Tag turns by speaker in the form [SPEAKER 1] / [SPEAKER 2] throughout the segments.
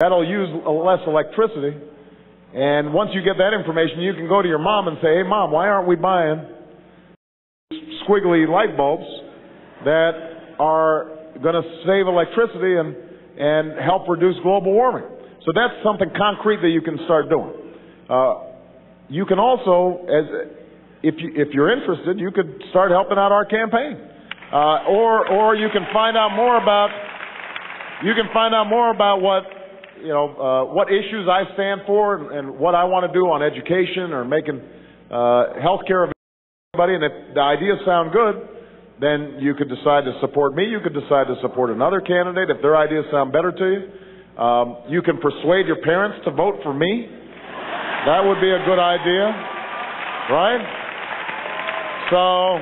[SPEAKER 1] That'll use less electricity. And once you get that information, you can go to your mom and say, hey, Mom, why aren't we buying squiggly light bulbs that are going to save electricity and help reduce global warming? So that's something concrete that you can start doing. You can also, if you're interested, you could start helping out our campaign, or you can find out more about what issues I stand for and what I want to do on education or making health care of everybody. And if the ideas sound good, then you could decide to support me. You could decide to support another candidate if their ideas sound better to you. You can persuade your parents to vote for me. That would be a good idea, right? So,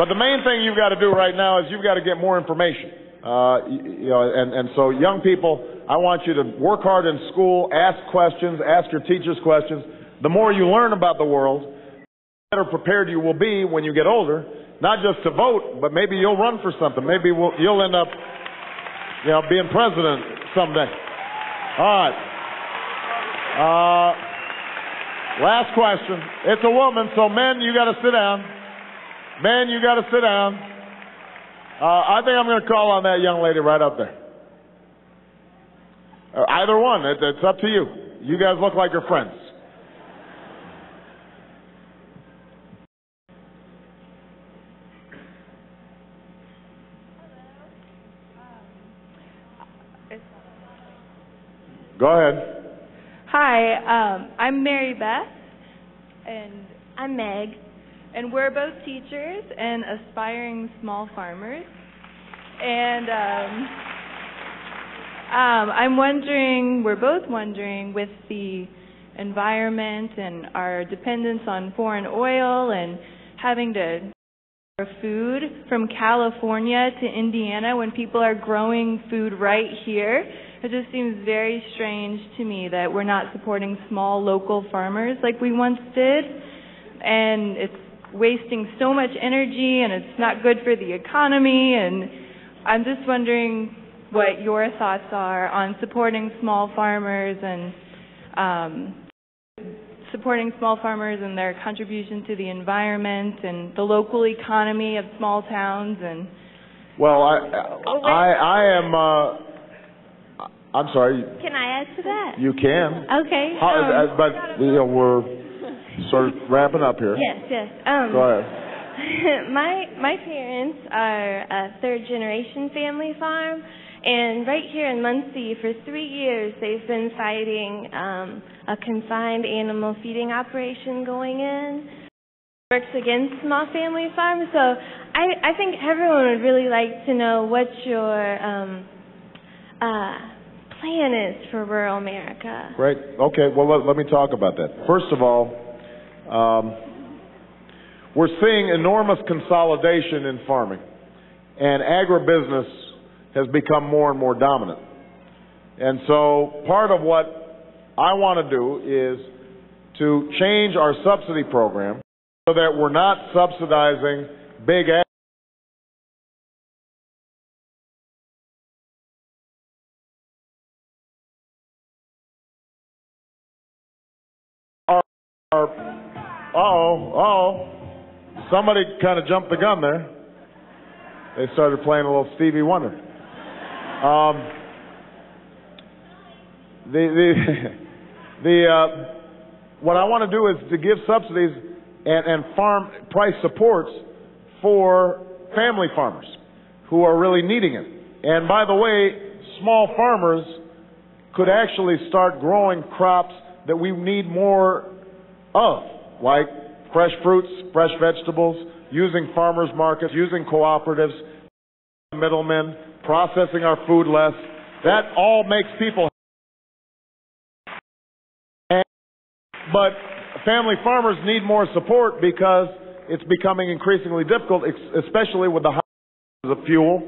[SPEAKER 1] but the main thing you've got to do right now is you've got to get more information. So young people, I want you to work hard in school, ask questions, ask your teachers questions. The more you learn about the world, the better prepared you will be when you get older, not just to vote, but maybe you'll run for something. Maybe you'll end up, being president someday. All right. Last question. It's a woman, so men, you got to sit down. Men, you got to sit down. I think I'm going to call on that young lady right up there. Either one. It's up to you. You guys look like you're friends. Go ahead.
[SPEAKER 2] Hi, I'm Mary Beth. And
[SPEAKER 3] I'm Meg.
[SPEAKER 2] And we're both teachers and aspiring small farmers. And we're both wondering, with the environment and our dependence on foreign oil and having to our food from California to Indiana when people are growing food right here, it just seems very strange to me that we're not supporting small local farmers like we once did. And it's wasting so much energy, and it's not good for the economy. And I'm just wondering what your thoughts are on supporting small farmers and their contribution to the environment and the local economy of small towns. And
[SPEAKER 1] well, I am. I'm sorry.
[SPEAKER 3] Can I add to that?
[SPEAKER 1] You can.
[SPEAKER 3] Okay.
[SPEAKER 1] But we're sort of wrapping up here.
[SPEAKER 3] Yes.
[SPEAKER 1] Go ahead.
[SPEAKER 3] My parents are a third-generation family farm, and right here in Muncie, for 3 years, they've been fighting a confined animal feeding operation going in. It works against small family farms, so I think everyone would really like to know what your plan is for rural America.
[SPEAKER 1] Right. Okay. Well, let me talk about that. First of all, we're seeing enormous consolidation in farming, and agribusiness has become more and more dominant. And so part of what I want to do is to change our subsidy program so that we're not subsidizing big ag. Somebody kind of jumped the gun there. They started playing a little Stevie Wonder. What I want to do is to give subsidies and farm price supports for family farmers who are really needing it. And by the way, small farmers could actually start growing crops that we need more of, like fresh fruits, fresh vegetables, using farmers markets, using cooperatives, middlemen, processing our food less. That all makes people happy. But family farmers need more support because it's becoming increasingly difficult, especially with the higher prices of fuel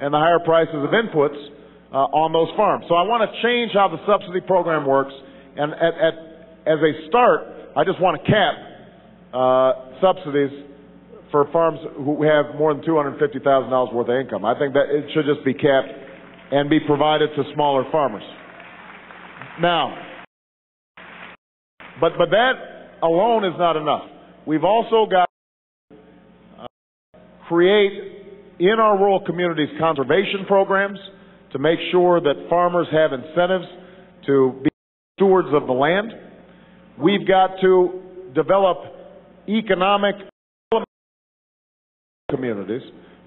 [SPEAKER 1] and the higher prices of inputs on those farms. So I want to change how the subsidy program works, and as a start, I just want to cap subsidies for farms who have more than $250,000 worth of income. I think that it should just be capped and be provided to smaller farmers. Now, but that alone is not enough. We've also got to create in our rural communities conservation programs to make sure that farmers have incentives to be stewards of the land. We've got to develop economic communities,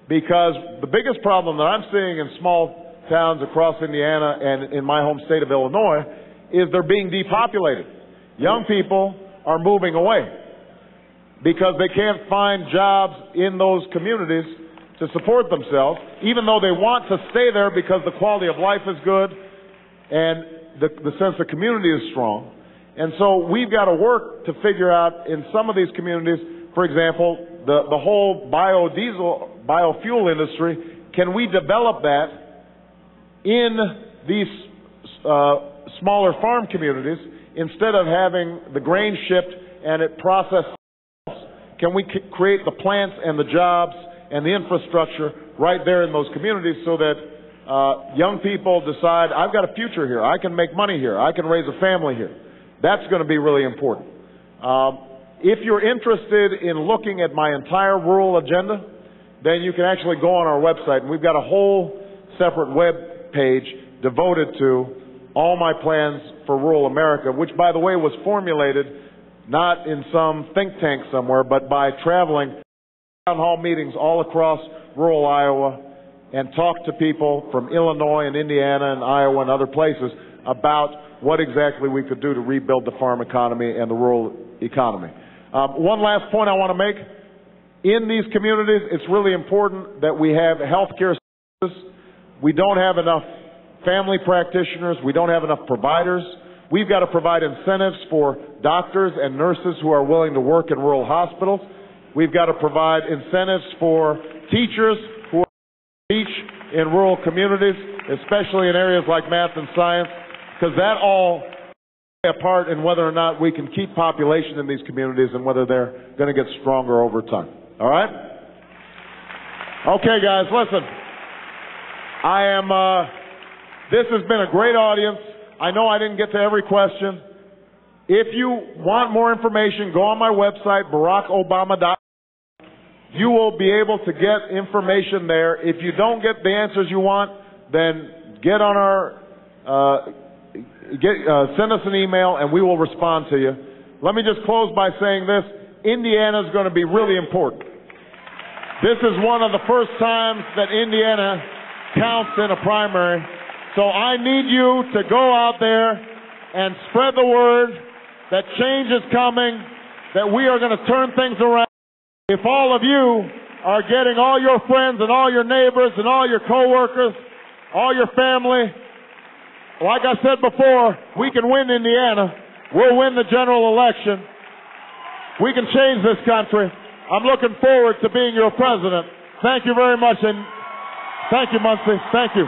[SPEAKER 1] because the biggest problem that I'm seeing in small towns across Indiana and in my home state of Illinois is they're being depopulated. Young people are moving away because they can't find jobs in those communities to support themselves, even though they want to stay there because the quality of life is good and the sense of community is strong. And so we've got to work to figure out in some of these communities, for example, the whole biofuel industry, can we develop that in these smaller farm communities instead of having the grain shipped and it processed? Can we create the plants and the jobs and the infrastructure right there in those communities so that young people decide, I've got a future here, I can make money here, I can raise a family here. That's going to be really important. If you're interested in looking at my entire rural agenda, then you can actually go on our website, and we've got a whole separate web page devoted to all my plans for rural America, which, by the way, was formulated not in some think tank somewhere, but by traveling town hall meetings all across rural Iowa and talk to people from Illinois and Indiana and Iowa and other places about what exactly we could do to rebuild the farm economy and the rural economy. One last point I want to make. In these communities, it's really important that we have health care services. We don't have enough family practitioners. We don't have enough providers. We've got to provide incentives for doctors and nurses who are willing to work in rural hospitals. We've got to provide incentives for teachers who teach in rural communities, especially in areas like math and science, because that all plays a part in whether or not we can keep population in these communities and whether they're going to get stronger over time. All right? Okay, guys, listen. This has been a great audience. I know I didn't get to every question. If you want more information, go on my website, BarackObama.com. You will be able to get information there. If you don't get the answers you want, then get on our, send us an email and we will respond to you. Let me just close by saying this. Indiana is going to be really important. This is one of the first times that Indiana counts in a primary. So I need you to go out there and spread the word that change is coming, that we are going to turn things around. If all of you are getting all your friends and all your neighbors and all your coworkers, all your family, like I said before, we can win Indiana. We'll win the general election. We can change this country. I'm looking forward to being your president. Thank you very much, and thank you, Muncie. Thank you.